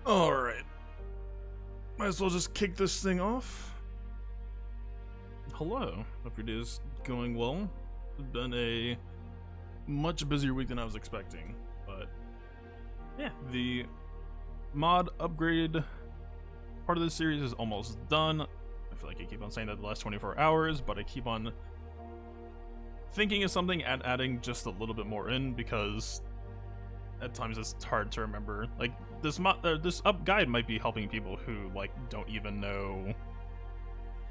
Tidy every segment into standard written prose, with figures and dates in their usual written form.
Alright. Might as well just kick this thing off. Hello. Hope your day is going well. It's been a much busier week than I was expecting. But yeah, the mod upgrade part of this series is almost done. I feel like I keep on saying that the last 24 hours, but I keep on thinking of something and adding just a little bit more in because at times it's hard to remember. Like this up guide might be helping people who like don't even know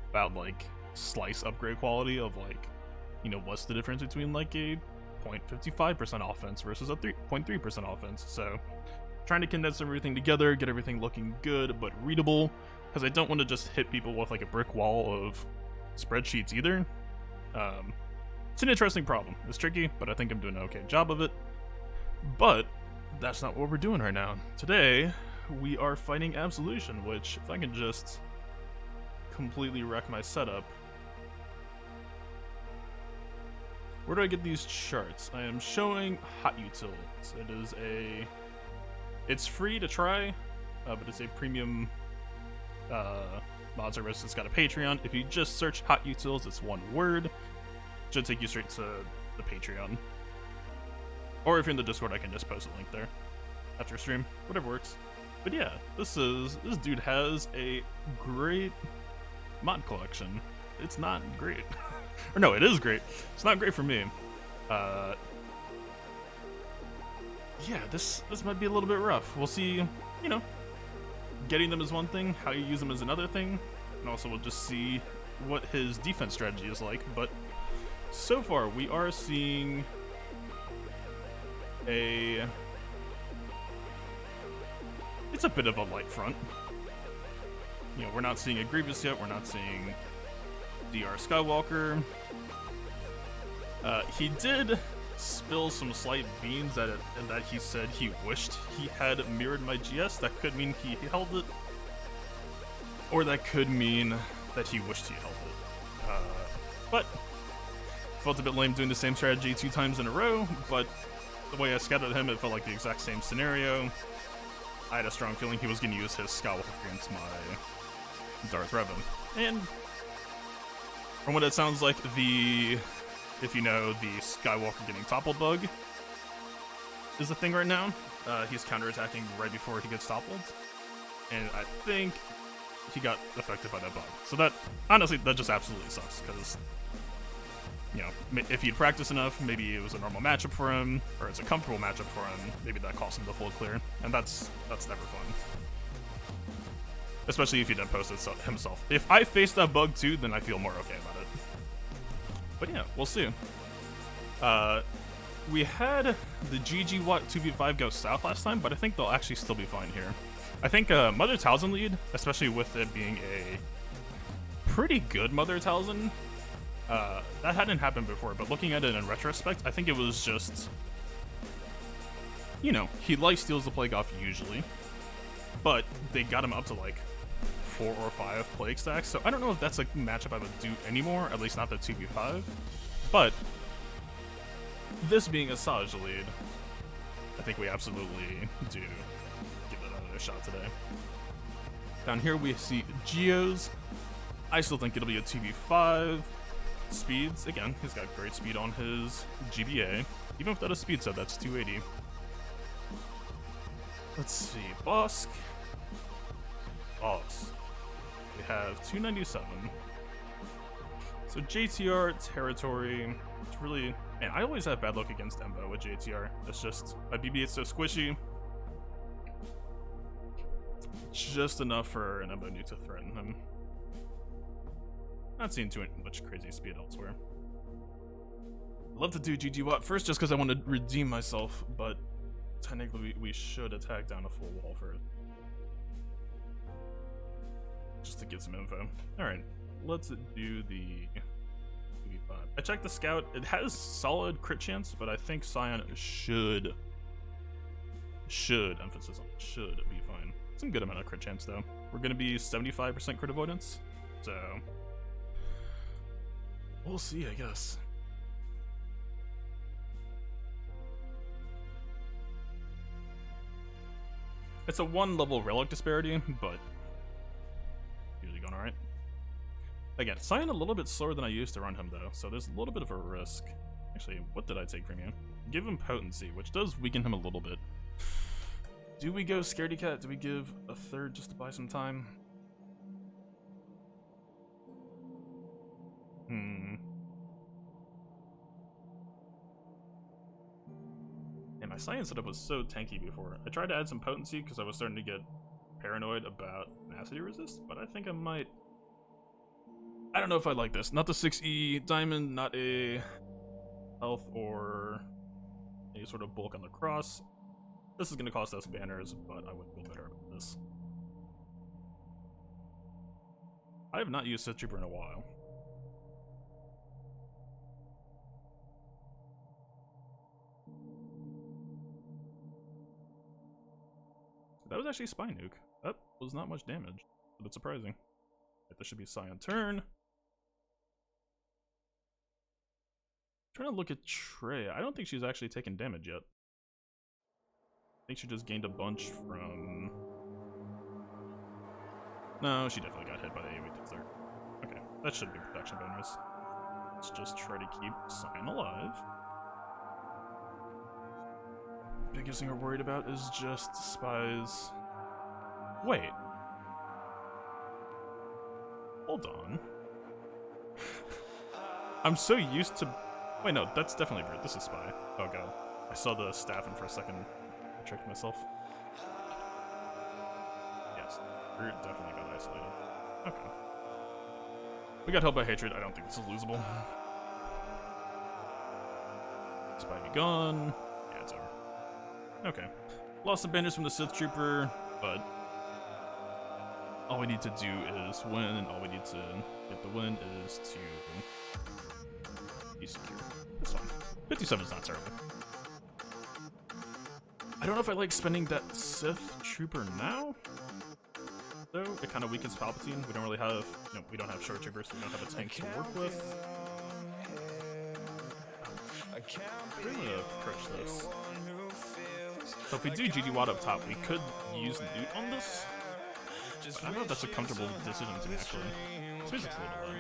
about like slice upgrade quality of like, you know, what's the difference between like a 0.55% offense versus a 3.3% offense. So trying to condense everything together, get everything looking good but readable, because I don't want to just hit people with like a brick wall of spreadsheets either. It's an interesting problem. It's tricky, but I think I'm doing an okay job of it. But that's not what we're doing right now. Today, we are fighting Absolution, which, if I can just completely wreck my setup. Where do I get these charts? I am showing Hot Utils. It's free to try, but it's a premium mod service. It's got a Patreon. If you just search Hot Utils, it's one word. It should take you straight to the Patreon. Or if you're in the Discord, I can just post a link there after stream, whatever works. But yeah, this dude has a great mod collection. It's not great. Or no, it is great. It's not great for me. Yeah, this might be a little bit rough. We'll see, you know, getting them is one thing, how you use them is another thing, and also we'll just see what his defense strategy is like. But so far, we are seeing it's a bit of a light front. You know, we're not seeing a Grievous yet, we're not seeing DR Skywalker. He did spill some slight beans that he said he wished he had mirrored my GS. That could mean he held it, or that could mean that he wished he held it. But felt a bit lame doing the same strategy 2 times in a row, but the way I scouted him, it felt like the exact same scenario. I had a strong feeling he was going to use his Skywalker against my Darth Revan. And from what it sounds like, if you know, the Skywalker getting toppled bug is the thing right now. He's counterattacking right before he gets toppled. And I think he got affected by that bug. So that, honestly, that just absolutely sucks, because, you know, if he'd practiced enough, maybe it was a normal matchup for him, or it's a comfortable matchup for him, maybe that cost him the full clear, and that's never fun. Especially if he didn't post it himself. If I face that bug too, then I feel more okay about it. But yeah, we'll see. We had the GG Watt 2v5 go south last time, but I think they'll actually still be fine here. I think Mother Talzin lead, especially with it being a pretty good Mother Talzin, that hadn't happened before, but looking at it in retrospect, I think it was just, you know, he lifesteals the Plague off usually, but they got him up to like 4 or 5 Plague stacks, so I don't know if that's a matchup I would do anymore, at least not the 2v5, but this being a Saj lead, I think we absolutely do give it another shot today. Down here we see Geos. I still think it'll be a 2v5. Speeds, again, he's got great speed on his GBA. Even without a speed set, that's 280. Let's see, Bosk. We have 297. So JTR territory, it's really, man, I always have bad luck against Embo with JTR. It's just, my BB8's so squishy. Just enough for an Embo new to threaten him. Not seeing too much crazy speed elsewhere. I'd love to do GG Watt first just because I want to redeem myself, but technically we should attack down a full wall first. Just to get some info. Alright, let's do the 2v5. I checked the scout. It has solid crit chance, but I think Scion should, emphasis on should be fine. Some good amount of crit chance though. We're going to be 75% crit avoidance, so we'll see, I guess. It's a 1-level relic disparity, but usually going alright. Again, Cyan a little bit slower than I used to run him though, so there's a little bit of a risk. Actually, what did I take from you? Give him potency, which does weaken him a little bit. Do we go Scaredy Cat? Do we give a third just to buy some time? And my Cyan setup was so tanky before. I tried to add some potency because I was starting to get paranoid about tenacity resist, but I think I might... I don't know if I like this. Not the 6E diamond, not a health or any sort of bulk on the cross. This is going to cost us banners, but I would feel better about this. I have not used Sith Trooper in a while. That was actually Spy Nuke. That was not much damage, but it's surprising. This should be Cyan turn. Trying to look at Trey. I don't think she's actually taken damage yet. I think she just gained a bunch from... No, she definitely got hit by the AoE desert. Okay, that should be protection bonus. Let's just try to keep Cyan alive. Biggest thing we're worried about is just spies. Wait. Hold on. I'm so used to... Wait, no, that's definitely Brute. This is Spy. Oh god. I saw the staff and for a second I tricked myself. Yes, Brute definitely got isolated. Okay. We got held by Hatred. I don't think this is losable. Spy be gone. Yeah, it's over. Okay. Lost some banners from the Sith Trooper, but all we need to do is win, and all we need to get the win is to be secure. That's fine. 57 is not terrible. I don't know if I like spending that Sith Trooper now, though. It kind of weakens Palpatine. We don't really have, we don't have short troopers, so we don't have a tank to work with. We're gonna approach this. So if we do GD Watt up top, we could use Loot on this. But I don't know if that's a comfortable decision to me, actually. This music's a little loud.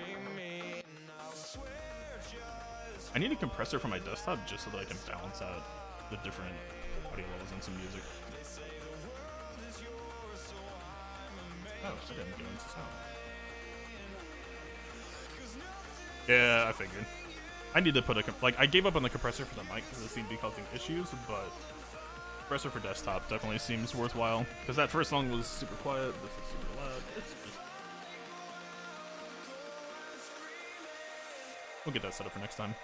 I need a compressor for my desktop just so that I can balance out the different audio levels and some music. Oh, I didn't go into sound. Yeah, I figured. I need to put I gave up on the compressor for the mic because it seemed to be causing issues, but compressor for desktop definitely seems worthwhile because that first song was super quiet. This is super loud. It's just... We'll get that set up for next time.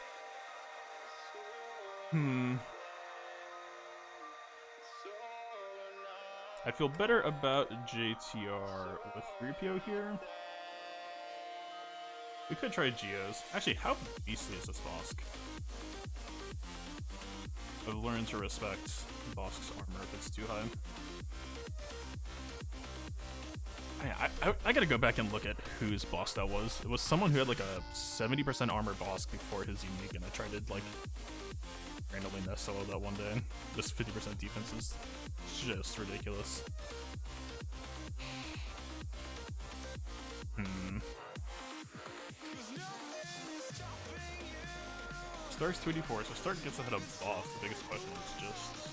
I feel better about JTR with 3PO here. We could try Geos. Actually, how beastly is this Bosk? I've learned to respect Bosk's armor if it's too high. I gotta go back and look at whose Bosk that was. It was someone who had like a 70% armor Bosk before his unique, and I tried to like randomly nest solo that one day. Just 50% defense is just ridiculous. Stark's 284, so Stark gets ahead of Boss. The biggest question is just...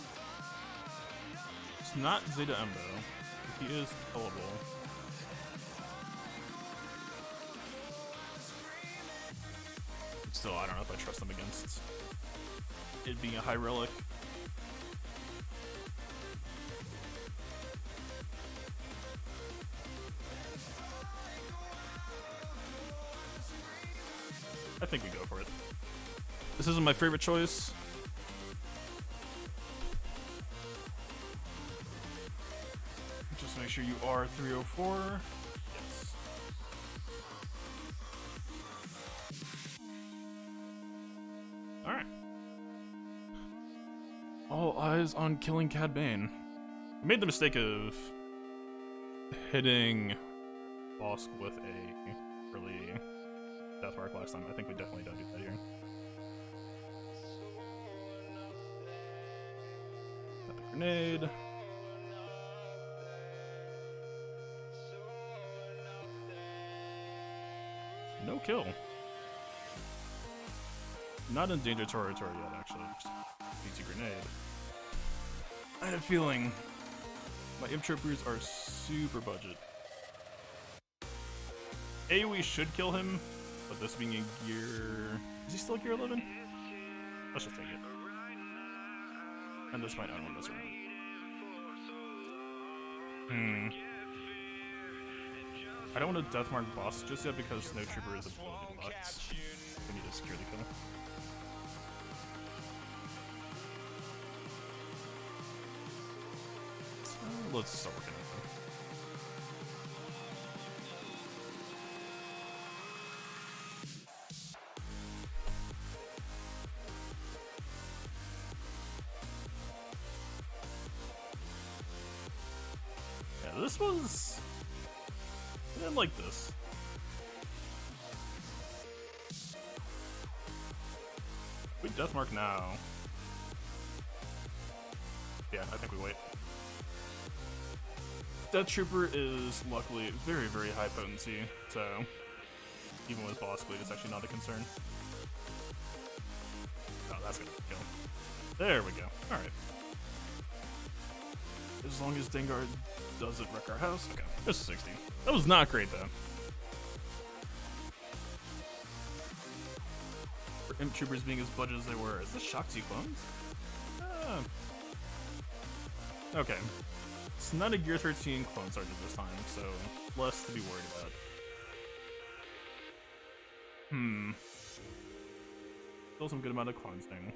It's not Zeta Embo. He is killable. Still, I don't know if I trust him against it being a high relic. I think we go for it. This isn't my favorite choice. Just make sure you are 304. Yes. Alright. All eyes on killing Cad Bane. I made the mistake of hitting Bosk with a early Death Mark last time. I think we definitely don't do that here. Got the grenade. kill. Not in danger territory yet, actually. Just BT grenade. I had a feeling my imp troopers are super budget. AoE should kill him, but this being in gear... Is he still gear 11? Let's just take it. And this might not win this round. I don't want to deathmark boss just yet because Snow Trooper is ability locked. We need to secure the kill. Let's start working on it. Yeah, this was... I didn't like this. We deathmark now. Yeah, I think we wait. Death Trooper is luckily very, very high potency, so even with boss bleed, it's actually not a concern. Oh, that's gonna kill. There we go. Alright. As long as Dengard doesn't wreck our house. Okay, this is 60. That was not great, though. For Imp Troopers being as budget as they were. Is this Shakti clones? Okay. It's not a Gear 13 clone sergeant this time, so less to be worried about. Still some good amount of cleansing.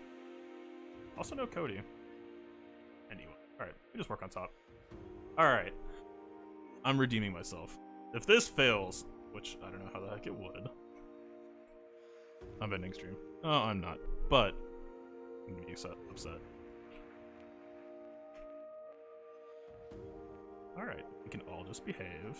Also no Cody. Anyway, alright, we just work on top. Alright. I'm redeeming myself. If this fails, which I don't know how the heck it would. I'm ending stream. Oh, I'm not. But I'm gonna be upset. Alright, we can all just behave.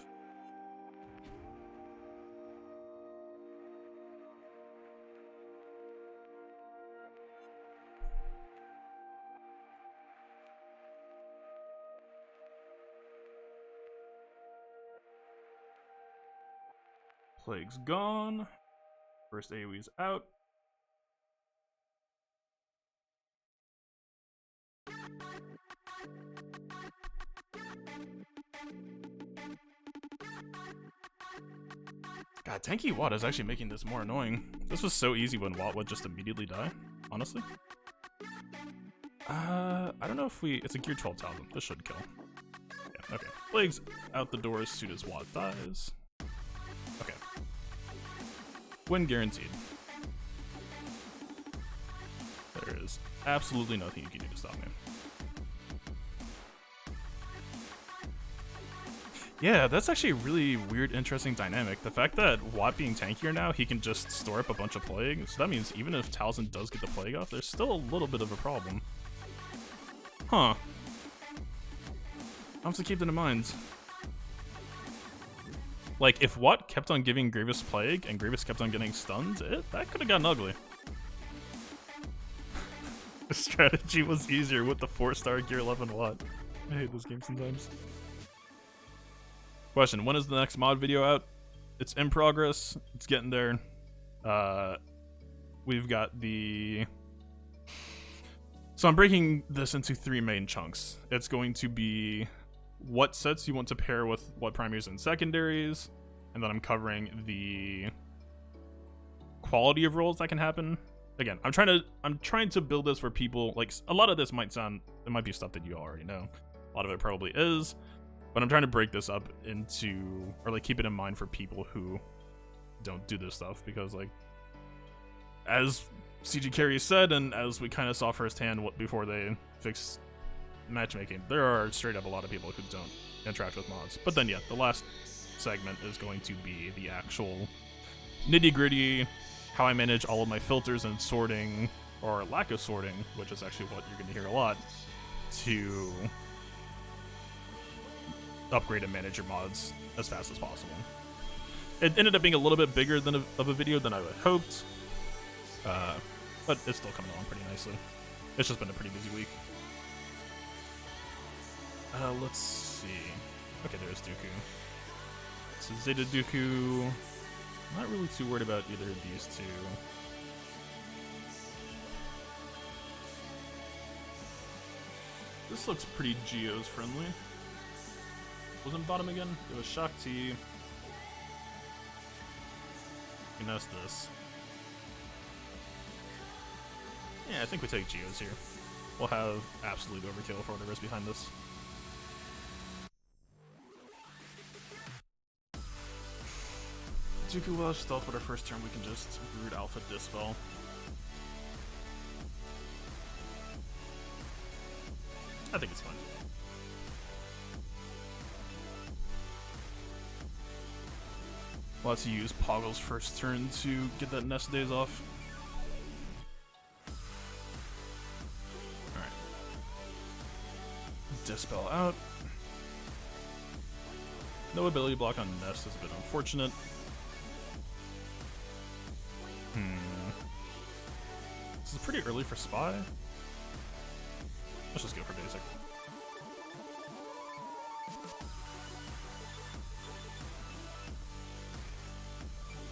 Plague's gone. First AoE's out. God, tanky Watt is actually making this more annoying. This was so easy when Watt would just immediately die, honestly. I don't know if it's a gear 12 Talon. This should kill. Yeah, okay. Plague's out the door as soon as Watt dies. Okay. Win guaranteed. There is absolutely nothing you can do to stop me. Yeah, that's actually a really weird, interesting dynamic. The fact that Watt being tankier now, he can just store up a bunch of Plague. So that means even if Talzin does get the Plague off, there's still a little bit of a problem. Huh. I'll have to keep that in mind. Like, if Watt kept on giving Grievous Plague and Grievous kept on getting stunned, that could have gotten ugly. The strategy was easier with the 4-star Gear 11 Watt. I hate this game sometimes. Question, when is the next mod video out? It's in progress. It's getting there. We've got the... So I'm breaking this into 3 main chunks. It's going to be what sets you want to pair with what primaries and secondaries, and then I'm covering the quality of rolls that can happen. Again, I'm trying to build this for people, like, a lot of this might be stuff that you already know. A lot of it probably is. But I'm trying to break this up into, or like keep it in mind for people who don't do this stuff, because like, as CG Carey said, and as we kind of saw firsthand before they fixed matchmaking, there are straight up a lot of people who don't interact with mods. But then yeah, the last segment is going to be the actual nitty gritty, how I manage all of my filters and sorting, or lack of sorting, which is actually what you're going to hear a lot, to upgrade and manage your mods as fast as possible. It ended up being a little bit bigger of a video than I had hoped, but it's still coming along pretty nicely. It's just been a pretty busy week. Let's see. Okay, there's Dooku. So Zeta Dooku, Not really too worried about either of these two. This looks pretty Geos friendly. Wasn't bottom again? It was Shock T. And that's this. Yeah, I think we take Geos here. We'll have absolute overkill for whatever's behind this. Dooku will have stealth, but our first turn we can just root Alpha Dispel. I think it's fine. We'll have to use Poggle's first turn to get that Nest Days off. Alright. Dispel out. No ability block on Nest is a bit unfortunate. This is pretty early for Spy. Let's just go for basic.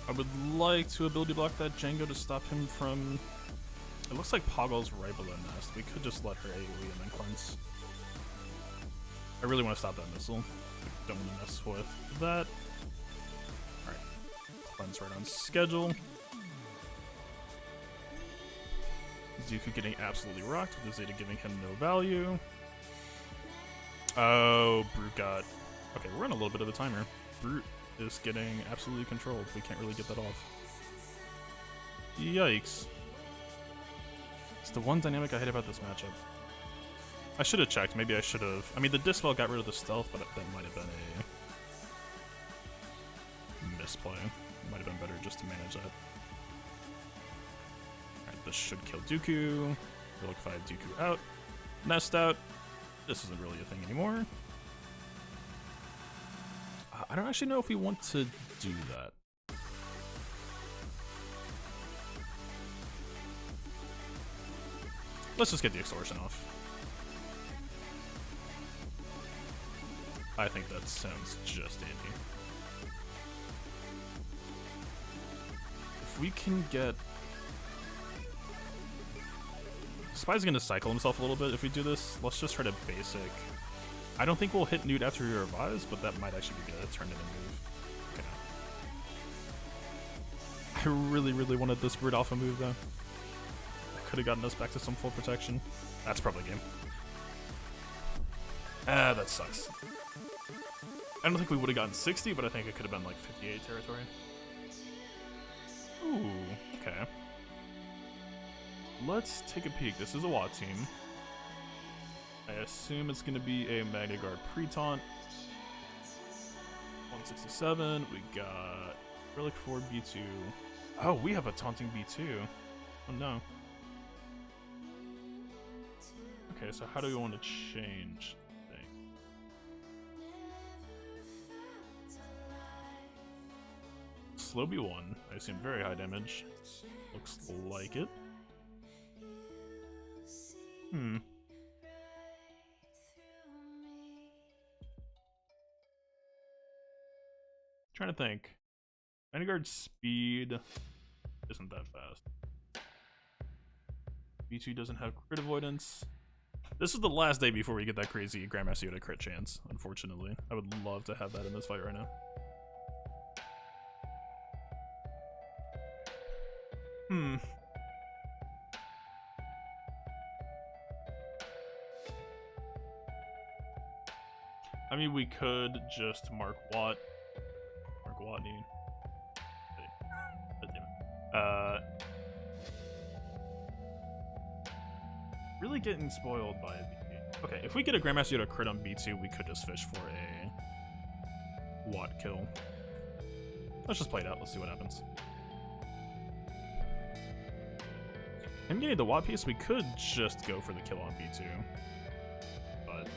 I would like to ability block that Django to stop him from... It looks like Poggle's right below Nest. We could just let her AoE and then cleanse. I really want to stop that missile. Don't want to mess with that. Alright. Cleanse right on schedule. Dooku getting absolutely rocked with the Zeta giving him no value. Oh, Brute got... Okay, we're on a little bit of a timer. Brute is getting absolutely controlled. We can't really get that off. Yikes. It's the one dynamic I hate about this matchup. I should have checked. Maybe I should have... I mean, the Dispel got rid of the stealth, but that might have been a misplay. It might have been better just to manage that. Alright, this should kill Dooku. Relic 5 Dooku out. Nest out. This isn't really a thing anymore. I don't actually know if we want to do that. Let's just get the extortion off. I think that sounds just dandy. If we can get... Spy's gonna cycle himself a little bit if we do this. Let's just try to basic. I don't think we'll hit Newt after he revives, but that might actually be good. Turn in a move. Okay. I really wanted this Brute Alpha move though. That could have gotten us back to some full protection. That's probably game. Ah, that sucks. I don't think we would have gotten 60, but I think it could have been like 58 territory. Ooh, okay. Let's take a peek. This is a WAT team. I assume it's going to be a Magna Guard pre-taunt. 167. We got Relic 4 B2. Oh, we have a taunting B2. Oh no. Okay, so how do we want to change things? Slow B1. I assume very high damage. Looks like it. Trying to think. Vanguard speed isn't that fast. B2 doesn't have crit avoidance. This is the last day before we get that crazy Grandmaster Yoda crit chance, unfortunately. I would love to have that in this fight right now. I mean, we could just mark Watt. Mark Watney. Really getting spoiled by a B2. Okay, if we get a Grandmaster Yoda crit on B2, we could just fish for a Watt kill. Let's just play it out. Let's see what happens. Him getting the Watt piece, we could just go for the kill on B2. But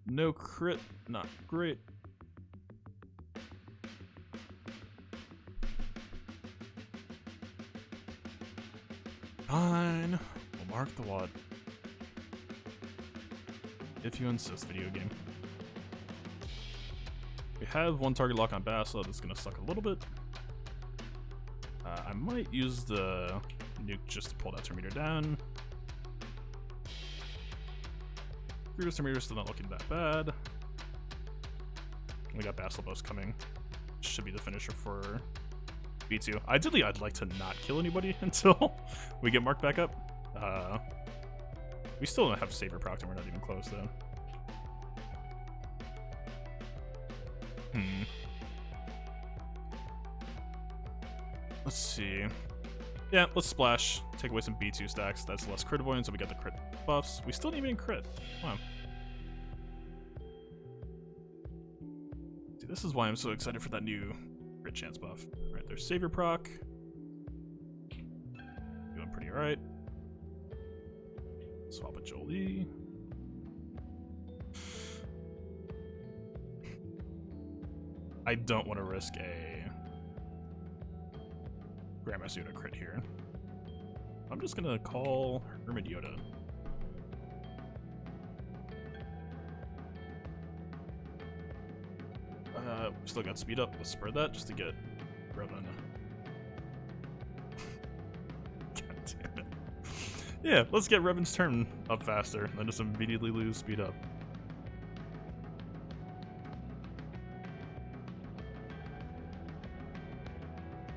no crit, not great. Fine, we'll mark the Watt. If you insist, video game. have one target lock on Bass, so that's gonna suck a little bit. I might use the nuke just to pull that turn meter down. Grievous turn meter still not looking that bad. We got Basilbos coming. Should be the finisher for B2. Ideally, I'd like to not kill anybody until we get marked back up. We still don't have Saber proc, and we're not even close though. Let's see. Yeah, let's splash. Take away some B2 stacks. That's less crit avoidance, so we get the crit buffs. We still didn't even crit. Wow. See, this is why I'm so excited for that new crit chance buff. Alright, there's Savior proc. Doing pretty alright. Swap with Jolie. I don't want to risk a Grandmaster Yoda crit here. I'm just gonna call Hermit Yoda. We still got speed up. Let's spread that just to get Revan. God damn it. Yeah, let's get Revan's turn up faster and then just immediately lose speed up.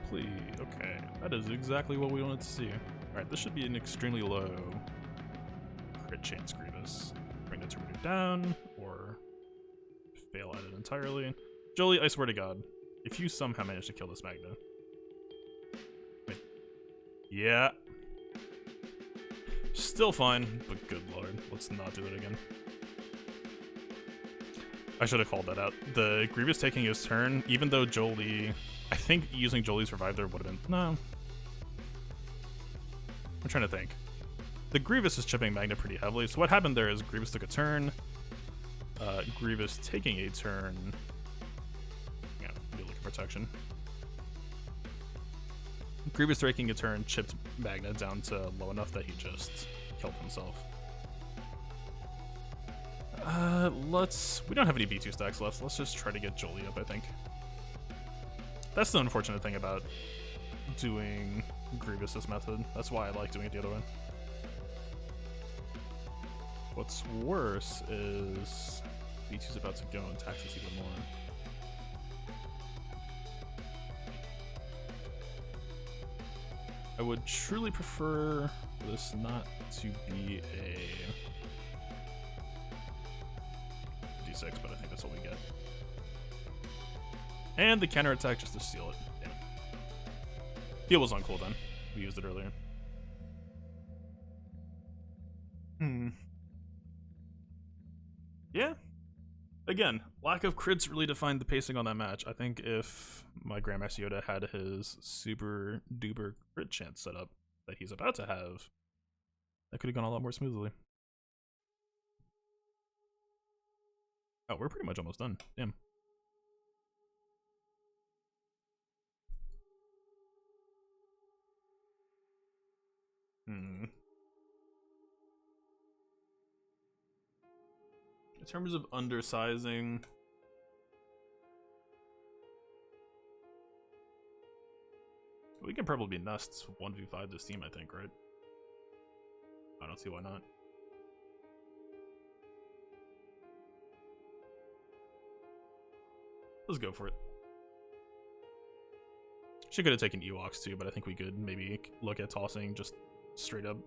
Please. Okay, that is exactly what we wanted to see. Alright, this should be an extremely low crit chance Grievous. Bring the turn meter down, or fail at it entirely. Jolie, I swear to God, if you somehow manage to kill this Magna. Wait. Yeah. Still fine, but good lord, let's not do it again. I should have called that out. The Grievous taking his turn, even though Jolie... I think using Jolie's Revive there would have been... No. I'm trying to think. The Grievous is chipping Magna pretty heavily, so what happened there is Grievous took a turn. Grievous taking a turn... Yeah, be looking for protection. Grievous taking a turn chipped Magna down to low enough that he just killed himself. We don't have any B2 stacks left. Let's just try to get Jolie up, I think. That's the unfortunate thing about doing Grievous's method. That's why I like doing it the other way. What's worse is B2's about to go and tax us even more. I would truly prefer this not to be a D6, but I think that's what we get. And the counterattack just to steal it. Damn it. Heal was on cooldown. We used it earlier. Yeah. Again, lack of crits really defined the pacing on that match. I think if my Grandmaster Yoda had his super duper crit chance set up that he's about to have, that could have gone a lot more smoothly. Oh, we're pretty much almost done. Damn. In terms of undersizing, we can probably nest 1v5 this team, I think, right? I don't see why not. Let's go for it. She could have taken Ewoks too, but I think we could maybe look at tossing just straight up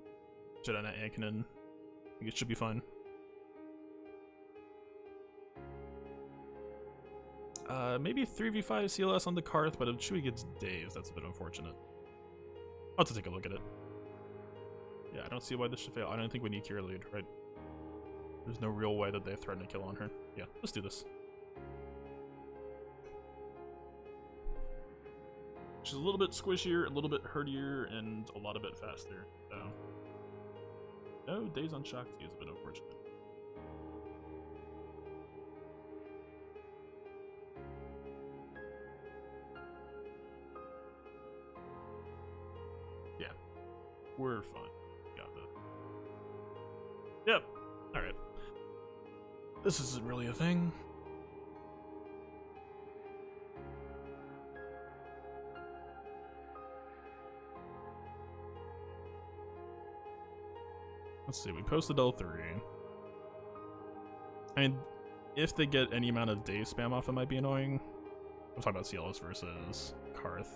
Jedi Knight Anakin. I think it should be fine. Maybe 3v5 CLS on the Karth, but if Chewie gets dazed, that's a bit unfortunate. I'll have to take a look at it. Yeah, I don't see why this should fail. I don't think we need Kira lead, right? There's no real way that they threaten a kill on her. Yeah, let's do this. She's a little bit squishier, a little bit hurtier, and a lot of bit faster. So, no days on Shakti is a bit unfortunate. Yeah, we're fine. Got that. Yep. All right. This isn't really a thing. Let's see, we posted L3. I mean, if they get any amount of day spam off, it might be annoying. I'm talking about CLS versus Karth.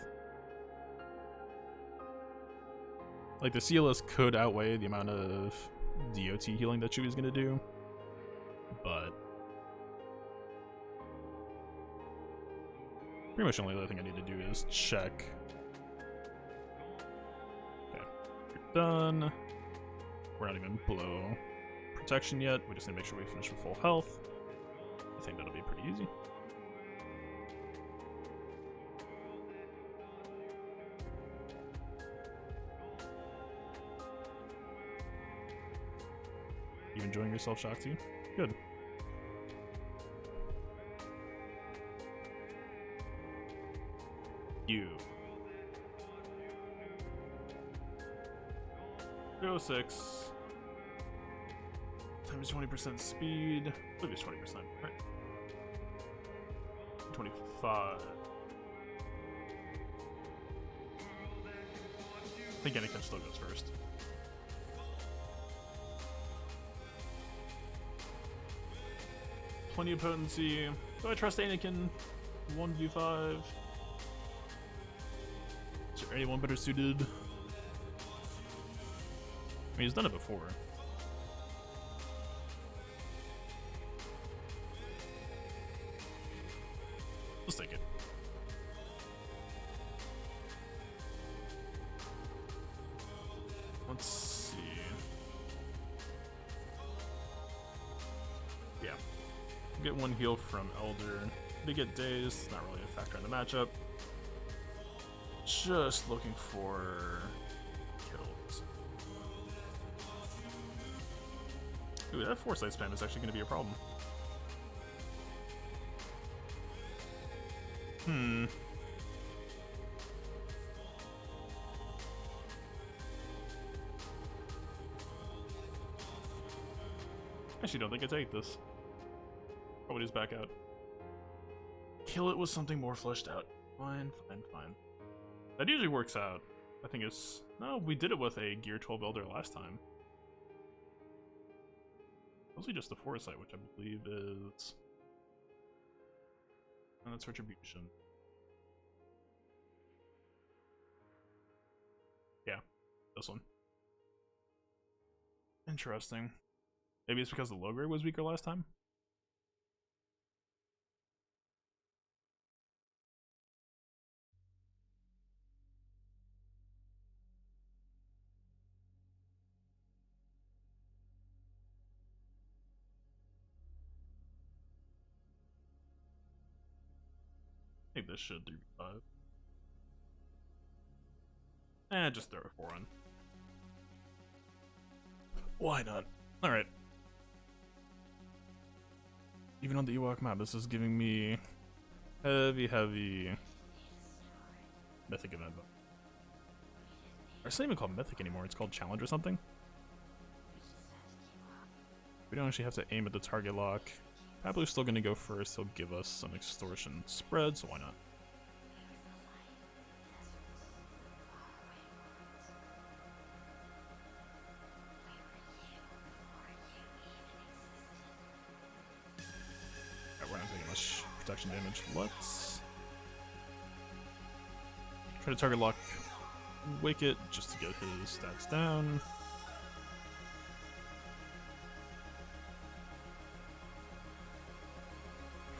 Like, the CLS could outweigh the amount of DOT healing that Chewy's gonna do, but pretty much the only other thing I need to do is check. Okay, we're done. We're not even below protection yet. We just need to make sure we finish with full health. I think that'll be pretty easy. You enjoying yourself, Shakti? Good. You. 306. Times 20% speed. I believe it's 20%, right? 25. I think Anakin still goes first. Plenty of potency. Do I trust Anakin? 1v5. Is there anyone better suited? I mean, he's done it before. Let's take it. Let's see. Yeah. Get one heal from Elder. They get dazed, not really a factor in the matchup. Just looking for kills. Ooh, that foresight spam is actually going to be a problem. Actually, don't think I take this. Probably just back out. Kill it with something more fleshed out. Fine. That usually works out. I think it's... No, we did it with a Gear 12 Elder last time. Mostly just the Foresight, which I believe is... And that's Retribution. Yeah, this one. Interesting. Maybe it's because the low grade was weaker last time? I think this should 3v5. Just throw a 4 on. Why not? Alright. Even on the Ewok map, this is giving me heavy mythic event. It's not even called mythic anymore, it's called challenge or something. We don't actually have to aim at the target lock. Pablo's still gonna go first, he'll give us some extortion spread, so why not? We're not taking much protection damage. Let's try to target lock Wicket just to get his stats down.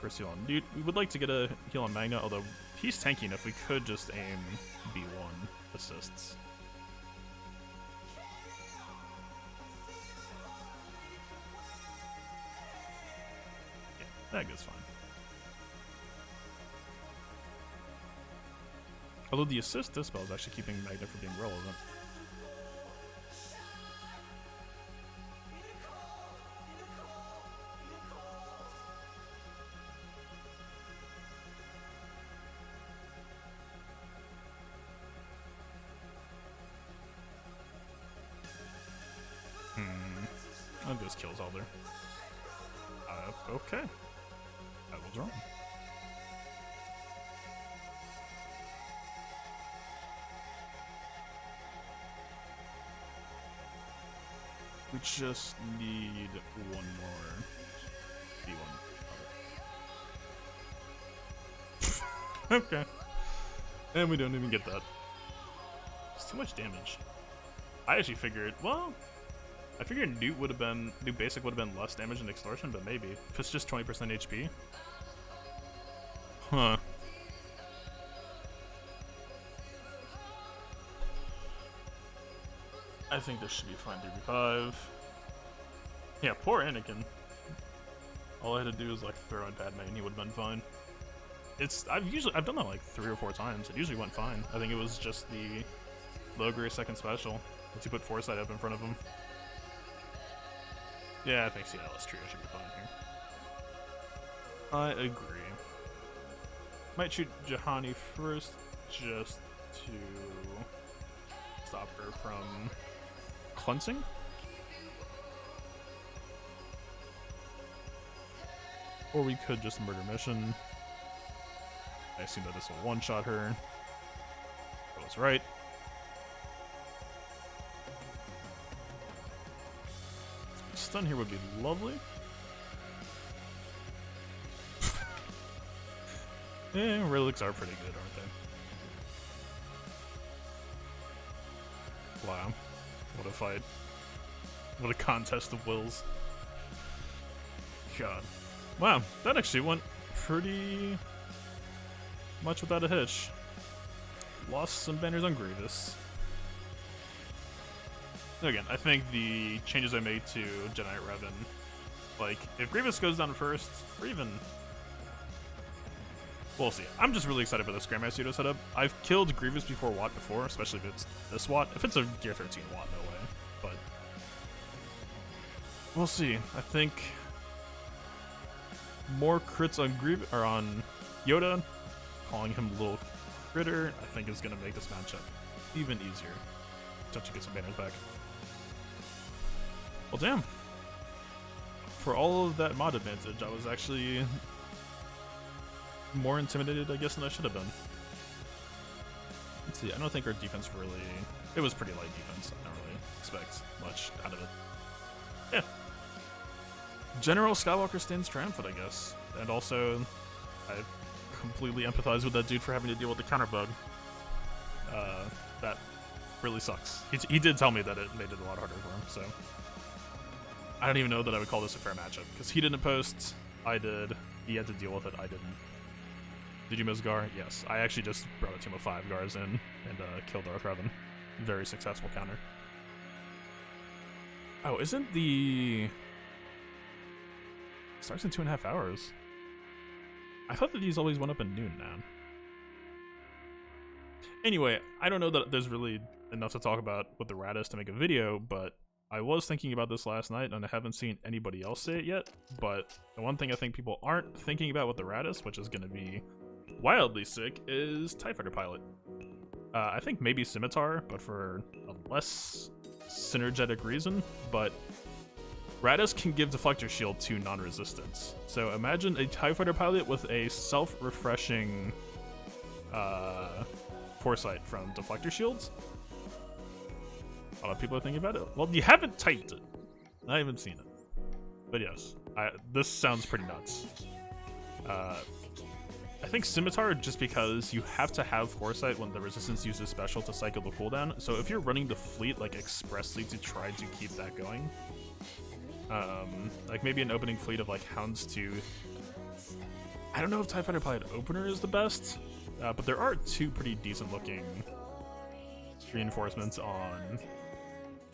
First heal on Dude. We would like to get a heal on Magna, although he's tanking. If we could just aim B1 assists. Yeah, that goes fine. Although the assist dispel is actually keeping Magna from being relevant. Oh, this kills Elder. Okay. I was wrong. We just need one more D1. Okay. And we don't even get that. It's too much damage. I actually figured, well, I figured Newt basic would have been less damage than extortion, but maybe. If it's just 20% HP. Huh. I think this should be fine, 3v5. Yeah, poor Anakin. All I had to do was like throw in Padme and he would have been fine. I've done that like 3 or 4 times. It usually went fine. I think it was just the Logre second special. Once you put Foresight up in front of him. Yeah, I think Seattle's trio should be fine here. I agree. Might shoot Juhani first, just to stop her from cleansing. Or we could just murder mission. I assume that this will one-shot her. I was right. Stun here would be lovely. Yeah, relics are pretty good, aren't they? Wow. What a fight. What a contest of wills. God. Wow, that actually went pretty much without a hitch. Lost some banners on Grievous. Again, I think the changes I made to Jedi Revan, like, if Grievous goes down first, or even... We'll see. I'm just really excited for this Grandmaster Pseudo setup. I've killed Grievous before Watt before, especially if it's this Watt. If it's a Gear 13 Watt, no way. But we'll see. I think more crits on Grievous or on Yoda, calling him Little Critter, I think is gonna make this matchup even easier. Don't you get some banners back? Well, damn. For all of that mod advantage, I was actually more intimidated, I guess, than I should have been. Let's see, I don't think our defense really... It was pretty light defense. I don't really expect much out of it. Yeah. General Skywalker stands triumphant, I guess. And also, I completely empathize with that dude for having to deal with the counter bug. That really sucks. He did tell me that it made it a lot harder for him, so... I don't even know that I would call this a fair matchup, because he didn't post, I did, he had to deal with it, I didn't. Did you miss Gar? Yes. I actually just brought a team of 5 Gars in and killed Darth Revan. Very successful counter. Oh, isn't the... Starts in 2.5 hours. I thought that these always went up at noon now. Anyway, I don't know that there's really enough to talk about with the Radis to make a video, but I was thinking about this last night, and I haven't seen anybody else say it yet, but the one thing I think people aren't thinking about with the Radis, which is going to be wildly sick, is TIE Fighter Pilot. I think maybe Scimitar, but for a less synergetic reason, but Radis can give Deflector Shield to non-resistance. So imagine a TIE Fighter Pilot with a self-refreshing Foresight from Deflector Shields. A lot of people are thinking about it. Well, you haven't typed it. I haven't seen it. But yes, this sounds pretty nuts. I think Scimitar, just because you have to have Foresight when the Resistance uses special to cycle the cooldown. So if you're running the fleet like expressly to try to keep that going, like maybe an opening fleet of like Houndstooth. I don't know if TIE Fighter Pilot Opener is the best, but there are 2 pretty decent looking reinforcements on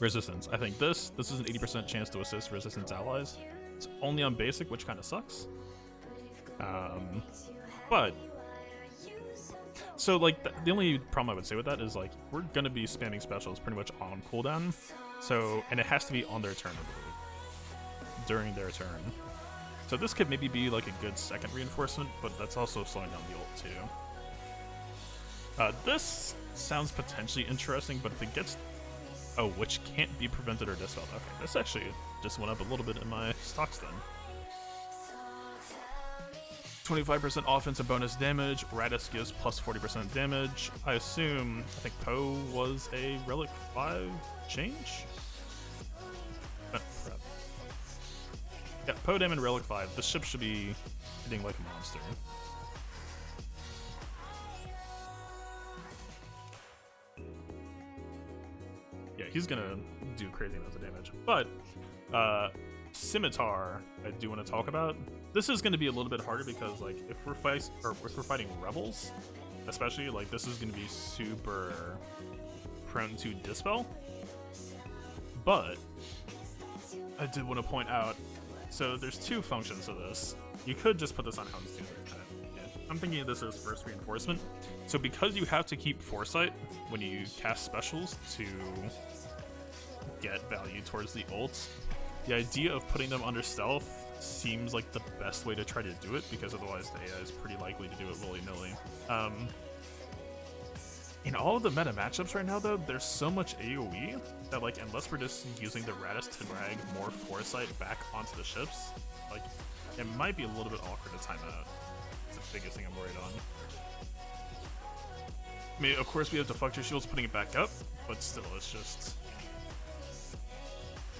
Resistance. I think this is an 80% chance to assist Resistance allies. It's only on basic, which kind of sucks. But so like the only problem I would say with that is like we're gonna be spamming specials pretty much on cooldown. So and it has to be on their turn, I believe, during their turn. So this could maybe be like a good second reinforcement, but that's also slowing down the ult too. This sounds potentially interesting, but if it gets... Oh, which can't be prevented or dispelled. Okay, this actually just went up a little bit in my stocks then. 25% offensive bonus damage. Radis gives plus 40% damage. I assume, I think Poe was a Relic 5 change? Crap. Yeah, Podam and Relic 5. This ship should be hitting like a monster. Yeah, he's gonna do crazy amounts of damage. But Scimitar, I do want to talk about. This is gonna be a little bit harder because like if we're fighting rebels, especially, like this is gonna be super prone to dispel. But I did want to point out, so there's two functions to this. You could just put this on Houndstooth. I'm thinking of this as first reinforcement. So because you have to keep Foresight when you cast specials to get value towards the ults, the idea of putting them under stealth seems like the best way to try to do it, because otherwise the AI is pretty likely to do it willy-nilly. In all of the meta matchups right now, though, there's so much AoE that, like, unless we're just using the Radis to drag more Foresight back onto the ships, like, it might be a little bit awkward to time out. It's the biggest thing I'm worried on. I mean, of course, we have Deflector Shields putting it back up, but still, it's just...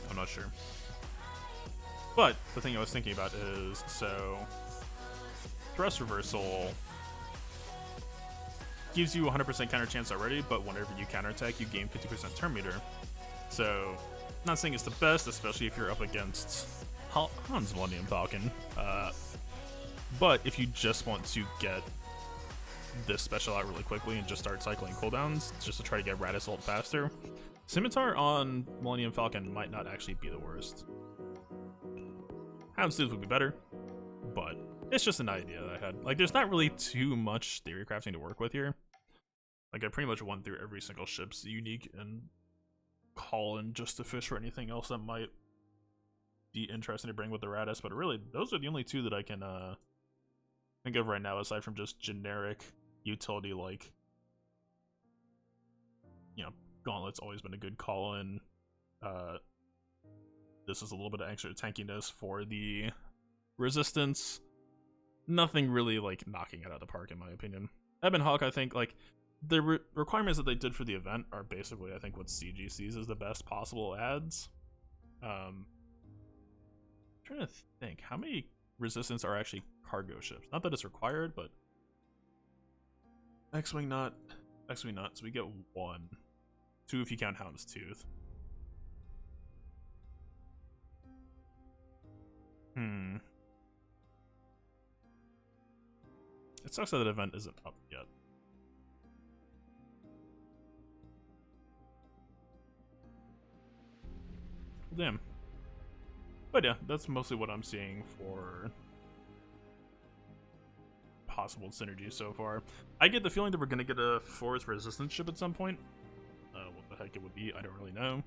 I'm not sure. But the thing I was thinking about is, so... Thrust Reversal gives you 100% counter chance already, but whenever you counterattack, you gain 50% turn meter. So, not saying it's the best, especially if you're up against Han's Millennium Falcon. But if you just want to get this special out really quickly and just start cycling cooldowns, just to try to get Radis ult faster, Scimitar on Millennium Falcon might not actually be the worst. Houndstooth would be better, but it's just an idea that I had. Like, there's not really too much theory crafting to work with here. Like, I pretty much went through every single ship's unique and call in just to fish for anything else that might be interesting to bring with the Radis, but really, those are the only two that I can think of right now, aside from just generic utility, like, you know, Gauntlet's always been a good call in. This is a little bit of extra tankiness for the resistance. Nothing really, like, knocking it out of the park, in my opinion. Ebon Hawk, I think, like, the requirements that they did for the event are basically, I think, what CG sees as the best possible adds. I'm trying to think, how many resistance are actually cargo ships? Not that it's required, but... X-Wing not, so we get 1. 2 if you count Houndstooth. It sucks that the event isn't up yet. Damn. But yeah, that's mostly what I'm seeing for possible synergy so far. I get the feeling that we're gonna get a Force Resistance ship at some point. What the heck it would be, I don't really know.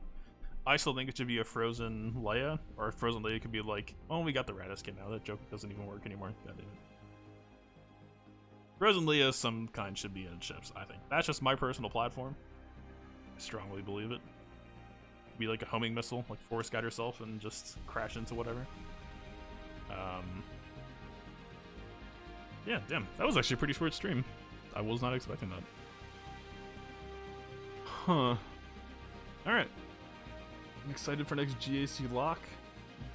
I still think it should be a Frozen Leia, or a Frozen Leia could be like, oh, we got the Radis kit now, that joke doesn't even work anymore. God damn it. Frozen Leia of some kind should be in ships, I think. That's just my personal platform. I strongly believe it. Be like a homing missile, like Force Guide herself and just crash into whatever. Yeah, damn. That was actually a pretty short stream. I was not expecting that. Huh. Alright. I'm excited for next GAC lock.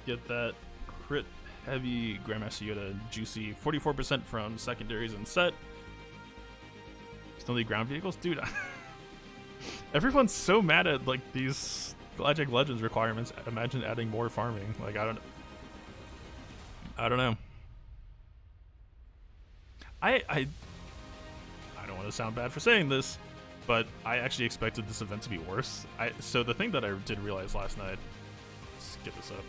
Get that crit heavy Grandmaster Yoda juicy 44% from secondaries and set. Still need ground vehicles? Dude, everyone's so mad at like these Galactic Legends requirements. Imagine adding more farming. Like, I don't know. I don't want to sound bad for saying this, but I actually expected this event to be worse. So the thing that I did realize last night, let's get this up.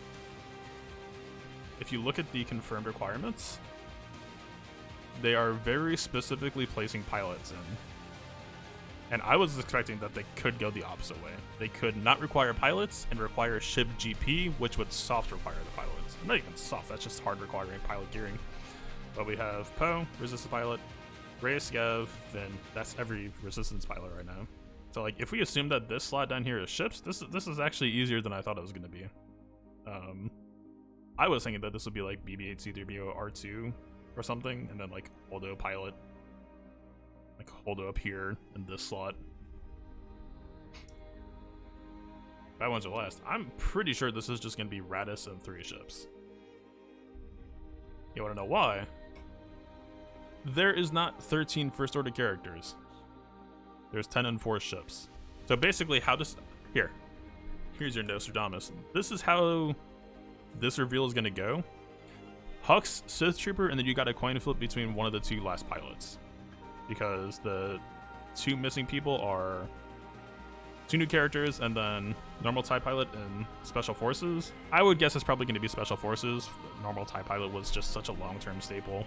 If you look at the confirmed requirements, they are very specifically placing pilots in. And I was expecting that they could go the opposite way. They could not require pilots and require ship GP, which would soft require the pilots. Not even soft, that's just hard requiring pilot gearing. But we have Poe, Resistance Pilot, Reyes Scav, then that's every Resistance Pilot right now. So like, if we assume that this slot down here is ships, this is actually easier than I thought it was going to be. I was thinking that this would be like BB-8 C-3PO R2 or something, and then like Holdo Pilot, like Holdo up here in this slot. Bad ones are last. I'm pretty sure this is just going to be Radis and 3 ships. You want to know why? There is not 13 first order characters. There's 10 and 4 ships. So basically how this... Here's your Nostradamus. This is how this reveal is going to go. Hux, Sith Trooper, and then you got a coin flip between one of the 2 last pilots. Because the 2 missing people are 2 new characters and then normal TIE Pilot and Special Forces. I would guess it's probably going to be Special Forces. Normal TIE Pilot was just such a long-term staple.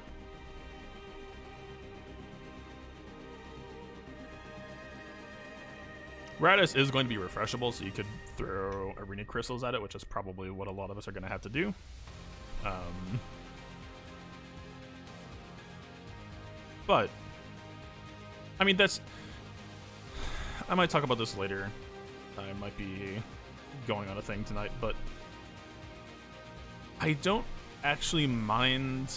Radis is going to be refreshable, so you could throw arena crystals at it, which is probably what a lot of us are going to have to do. But, I mean, that's... I might talk about this later. I might be going on a thing tonight, but I don't actually mind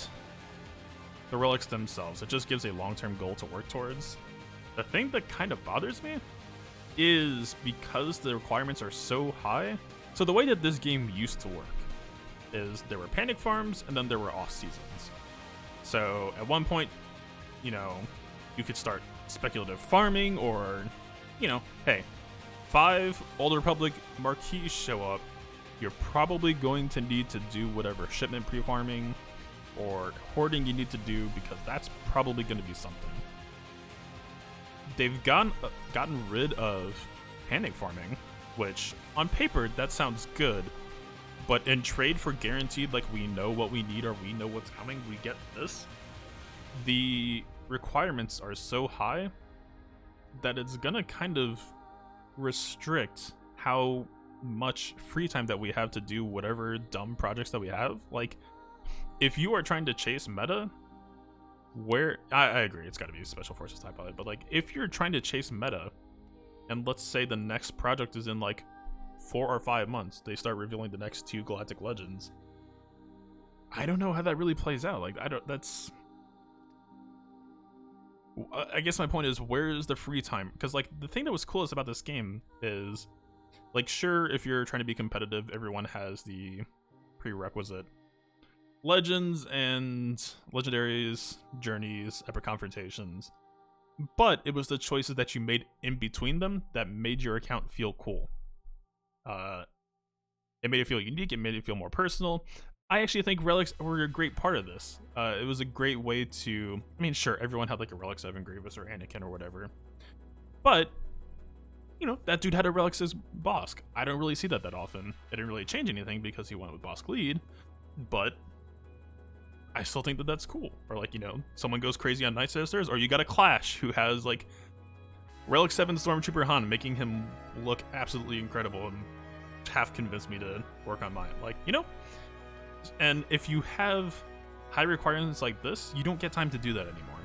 the relics themselves. It just gives a long-term goal to work towards. The thing that kind of bothers me is because the requirements are so high. So the way that this game used to work is there were panic farms and then there were off seasons. So at one point, you know, you could start speculative farming, or, you know, hey, 5 Old Republic marquees show up. You're probably going to need to do whatever shipment pre-farming or hoarding you need to do, because that's probably going to be something. They've gotten rid of panic farming, which on paper that sounds good, but in trade for guaranteed, like, we know what we need or we know what's coming, we get this. The requirements are so high that it's gonna kind of restrict how much free time that we have to do whatever dumb projects that we have. Like, if you are trying to chase meta, where I agree, it's got to be Special Forces TIE Pilot, but like, if you're trying to chase meta, and let's say the next project is in like 4 or 5 months, they start revealing the next 2 Galactic Legends. I don't know how that really plays out. Like, I guess my point is, where's the free time? Because like, the thing that was coolest about this game is, like, sure, if you're trying to be competitive, everyone has the prerequisite legends and legendaries, journeys, epic confrontations, but it was the choices that you made in between them that made your account feel cool. It made it feel unique, it made it feel more personal. I actually think relics were a great part of this. It was a great way to, I mean, sure, everyone had like a relic 7 Grievous or Anakin or whatever, but, you know, that dude had a relic says Bosk. I don't really see that often. It didn't really change anything because he went with Bosk lead, but I still think that that's cool. Or like, you know, someone goes crazy on Night Sisters, or you got a Clash who has like Relic 7 Stormtrooper Han, making him look absolutely incredible, and half convinced me to work on mine. Like, you know? And if you have high requirements like this, you don't get time to do that anymore.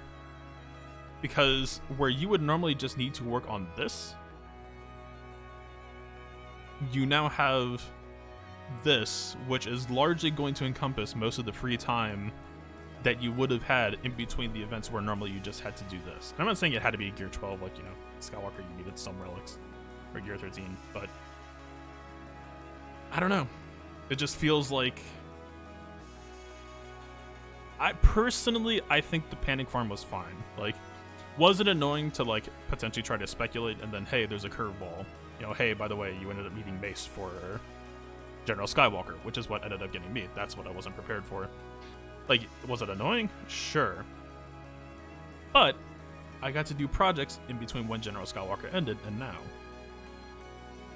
Because where you would normally just need to work on this, you now have this, which is largely going to encompass most of the free time that you would have had in between the events where normally you just had to do this. And I'm not saying it had to be Gear 12, like, you know, Skywalker, you needed some relics, or Gear 13, but I don't know. It just feels like, I think the panic farm was fine. Like, was it annoying to like potentially try to speculate and then, hey, there's a curveball, you know, hey, by the way, you ended up needing Mace for General Skywalker, which is what ended up getting me. That's what I wasn't prepared for. Like, was it annoying? Sure. But I got to do projects in between when General Skywalker ended and now.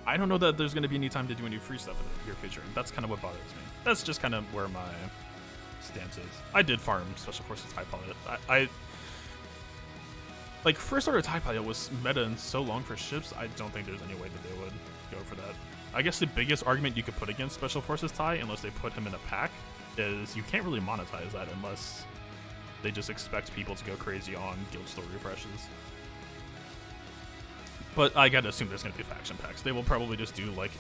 I don't know that there's going to be any time to do any free stuff in the near future, and that's kind of what bothers me. That's just kind of where my stance is. I did farm Special Forces TIE Pilot. I like, First Order TIE Pilot was meta and so long for ships, I don't think there's any way that they would go for that. I guess the biggest argument you could put against Special Forces TIE, unless they put him in a pack, is you can't really monetize that unless they just expect people to go crazy on guild store refreshes. But I gotta assume there's gonna be faction packs. They will probably just do like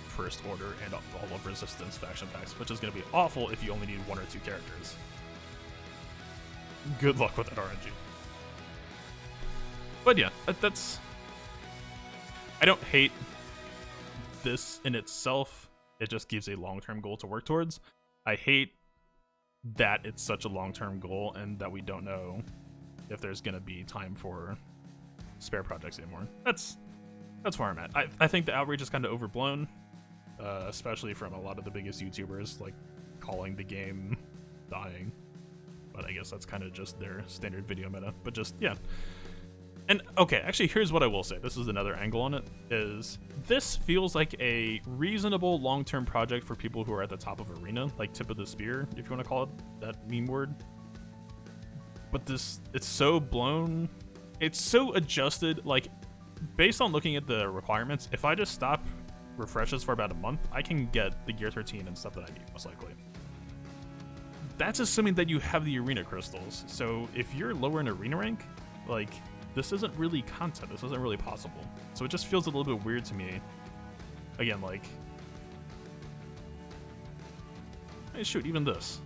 First Order and all of Resistance faction packs, which is gonna be awful if you only need 1 or 2 characters. Good luck with that RNG. But yeah, that's... I don't hate this in itself, it just gives a long-term goal to work towards. I hate that it's such a long-term goal and that we don't know if there's gonna be time for spare projects anymore. That's where I'm at. I think the outrage is kind of overblown, especially from a lot of the biggest YouTubers, like calling the game dying. But I guess that's kind of just their standard video meta. But just, yeah. And, okay, actually, here's what I will say. This is another angle on it, is this feels like a reasonable long-term project for people who are at the top of arena, like tip of the spear, if you want to call it that meme word. But this, it's so blown. It's so adjusted, like, based on looking at the requirements, if I just stop refreshes for about a month, I can get the Gear 13 and stuff that I need, most likely. That's assuming that you have the arena crystals. So if you're lower in arena rank, like, this isn't really content. This isn't really possible. So it just feels a little bit weird to me. Again, like, hey, shoot, even this.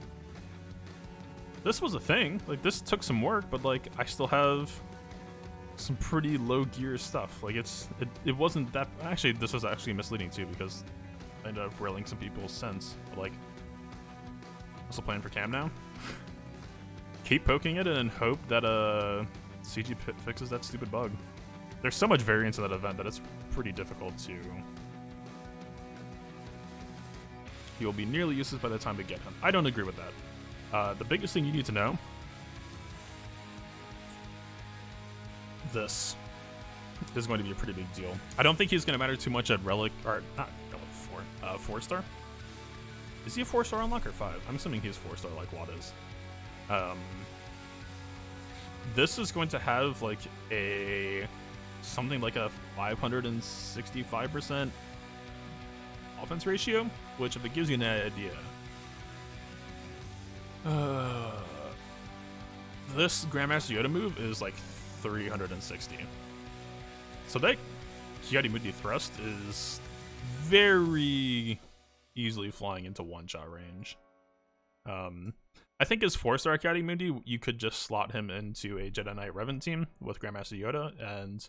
This was a thing. Like, this took some work, but, like, I still have some pretty low gear stuff. Like, it wasn't that. Actually, this was actually misleading too, because I ended up railing some people's sense. But, like, also playing for Cam now. Keep poking it and hope that CG fixes that stupid bug. There's so much variance in that event that it's pretty difficult to. He will be nearly useless by the time we get him. I don't agree with that. The biggest thing you need to know. This is going to be a pretty big deal. I don't think he's going to matter too much at Relic, or not Relic 4, 4-star. Is he a 4-star unlock or 5? I'm assuming he's 4-star like Watt is. This is going to have like something like a 565% offense ratio, which if it gives you an idea, this Grandmaster Yoda move is like 360. So that Kiadi thrust is very easily flying into one-shot range. I think his 4-star Kiadi you could just slot him into a Jedi Knight Revan team with Grandmaster Yoda and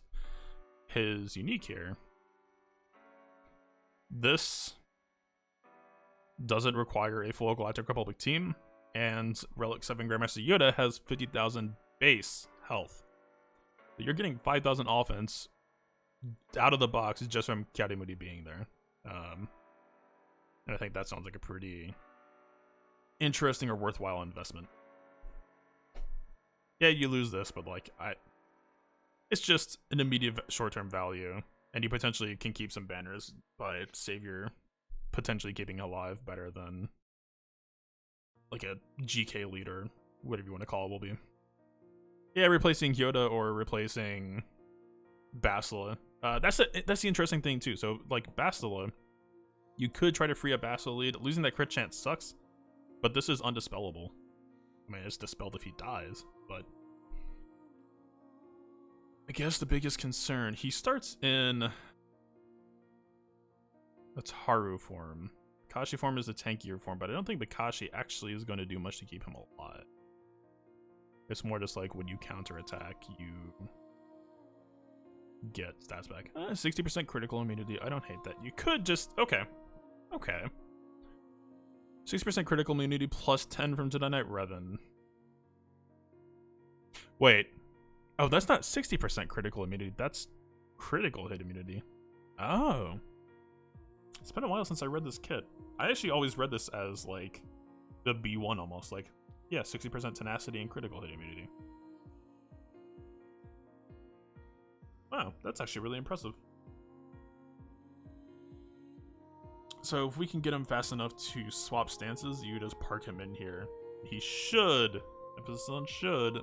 his unique here. This doesn't require a full Galactic Republic team, and Relic 7 Grandmaster Yoda has 50,000 base health. You're getting 5,000 offense out of the box just from Kiadi being there. And I think that sounds like a pretty interesting or worthwhile investment. Yeah, you lose this, but like it's just an immediate short-term value, and you potentially can keep some banners by Savior potentially keeping alive better than like a GK leader, whatever you want to call it will be. Yeah, replacing Yoda or replacing Bastila. That's the interesting thing too. So like Bastila, you could try to free up Bastila lead. Losing that crit chance sucks, but this is undispellable. I mean, it's dispelled if he dies, but I guess the biggest concern, he starts in the Taru form. Kashi form is the tankier form, but I don't think the Kashi actually is going to do much to keep him alive. It's more just like when you counterattack, you get stats back. 60% critical immunity. I don't hate that. You could just... Okay. 60% critical immunity plus 10 from Jedi Knight Revan. Wait. Oh, that's not 60% critical immunity. That's critical hit immunity. Oh. It's been a while since I read this kit. I actually always read this as, like, the B1 almost. Like, yeah, 60% tenacity and critical hit immunity. Wow, that's actually really impressive. So if we can get him fast enough to swap stances, you just park him in here. He should, emphasis on should,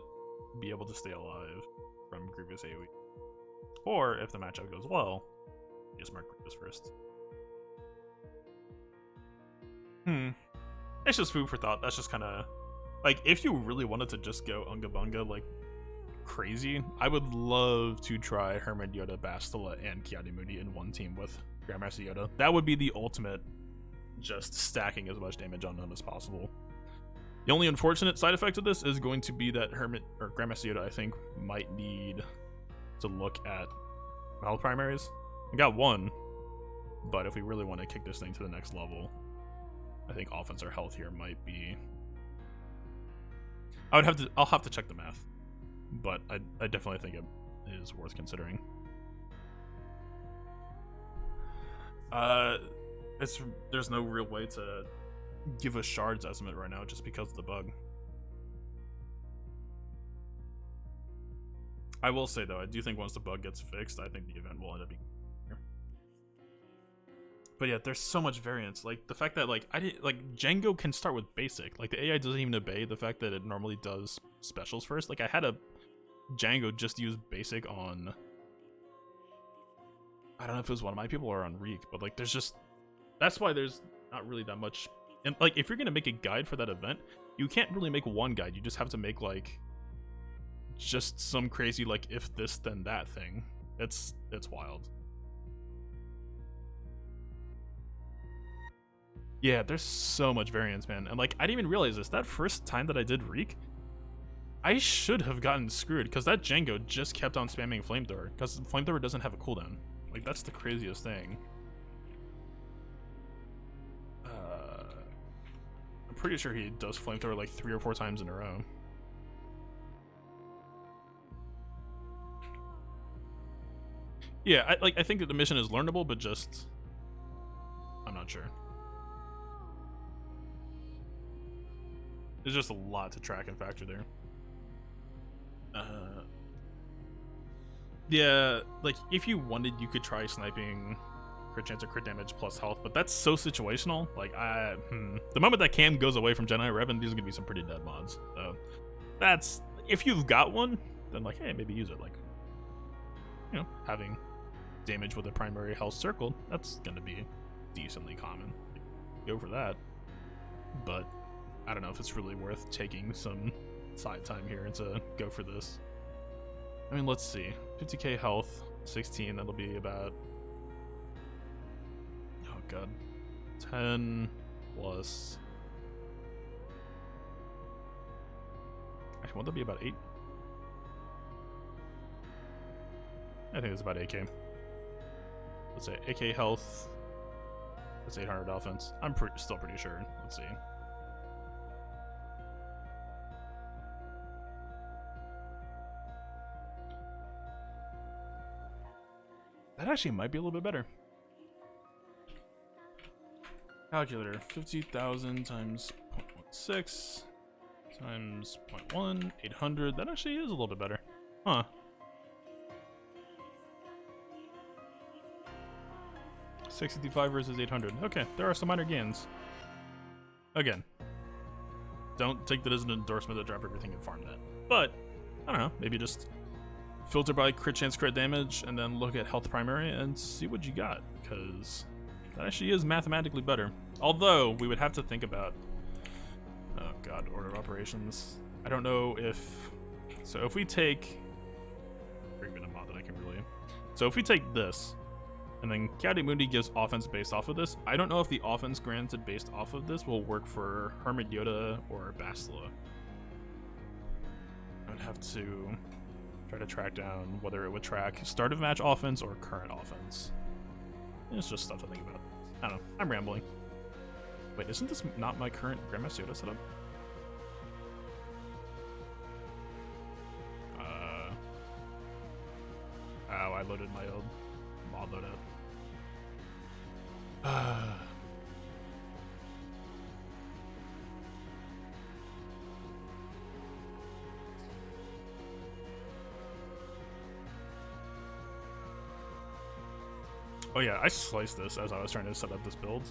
be able to stay alive from Grievous AoE. Or, if the matchup goes well, you just mark Grievous first. It's just food for thought. That's just kind of... Like, if you really wanted to just go Unga Bunga, like, crazy, I would love to try Hermit Yoda, Bastila, and Kiadi in one team with Grandmaster Yoda. That would be the ultimate, just stacking as much damage on him as possible. The only unfortunate side effect of this is going to be that Hermit, or Grandmaster Yoda, I think, might need to look at battle primaries. I got one, But if we really want to kick this thing to the next level, I think offense or health here might be. I'll have to check the math, but I definitely think it is worth considering. There's no real way to give a shards estimate right now just because of the bug. I will say though, I do think once the bug gets fixed, I think the event will end up being here. But yeah, there's so much variance. Like the fact that Django can start with basic. Like the AI doesn't even obey the fact that it normally does specials first. Like I had a Django just use basic on, I don't know if it was one of my people or on Reek, but like that's why there's not really that much. And like if you're gonna make a guide for that event, you can't really make one guide. You just have to make like just some crazy like if this then that thing. It's wild. Yeah, there's so much variance, man. And like I didn't even realize this. That first time that I did Reek, I should have gotten screwed because that Django just kept on spamming Flamethrower because Flamethrower doesn't have a cooldown. Like that's the craziest thing. I'm pretty sure he does Flamethrower like 3 or 4 times in a row. Yeah, I think that the mission is learnable, but just I'm not sure. There's just a lot to track and factor there. Yeah, like if you wanted, you could try sniping crit chance or crit damage plus health, but that's so situational. Like the moment that cam goes away from Jedi Revan, these are gonna be some pretty dead mods. So that's, if you've got one, then like hey, maybe use it. Like, you know, having damage with a primary health circled, that's gonna be decently common. Go for that. But I don't know if it's really worth taking some side time here to go for this. I mean, let's see. 50k health, 16, that'll be about, oh god, 10 plus, actually, won't that be about 8? I think it's about 8k. Let's say 8k health, that's 800 offense. I'm still pretty sure. Let's see. That actually might be a little bit better. Calculator, 50,000 times 0.16 times 0.1, 800. That actually is a little bit better. Huh. $655 versus 800. Okay, there are some minor gains. Again, don't take that as an endorsement to drop everything and farm that. But, I don't know, maybe just filter by crit chance, crit damage, and then look at health primary and see what you got, because that actually is mathematically better. Although, we would have to think about, oh god, order of operations. I don't know if, so if we take, bring in a mod that I can really, so if we take this, and then County Mundi gives offense based off of this, I don't know if the offense granted based off of this will work for Hermit Yoda or Bastila. I would have to try to track down whether it would track start of match offense or current offense. It's just stuff to think about. I don't know. I'm rambling. Wait, isn't this not my current Grandmaster Yoda setup? Oh, I loaded my old mod loadout. Oh yeah, I sliced this as I was trying to set up this build.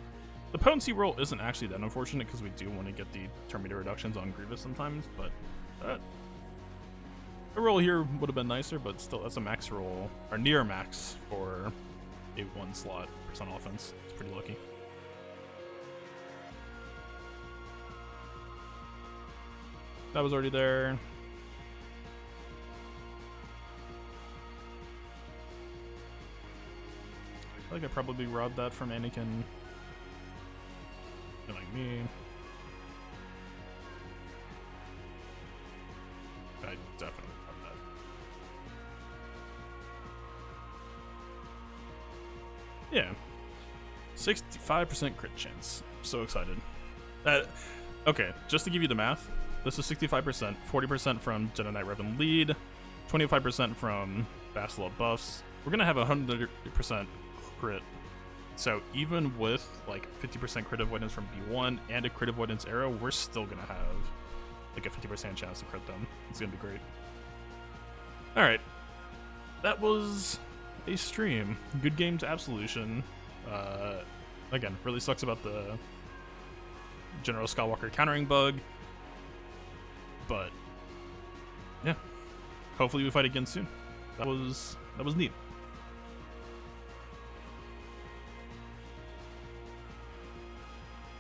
The potency roll isn't actually that unfortunate because we do want to get the Terminator reductions on Grievous sometimes, but the roll here would have been nicer, but still that's a max roll, or near max for a 1 slot percent offense. It's pretty lucky. That was already there. I feel like I probably robbed that from Anakin. Like me. I definitely robbed that. Yeah. 65% crit chance. So excited. Okay, just to give you the math, this is 65%, 40% from Jedi Knight Revan lead, 25% from Basilisk buffs. We're gonna have 100% crit. So even with like 50% crit avoidance from B1 and a crit avoidance arrow, we're still gonna have like a 50% chance to crit them. It's gonna be great. Alright. That was a stream. Good game to Absolution. Again, really sucks about the General Skywalker countering bug. But yeah. Hopefully we fight again soon. That was neat.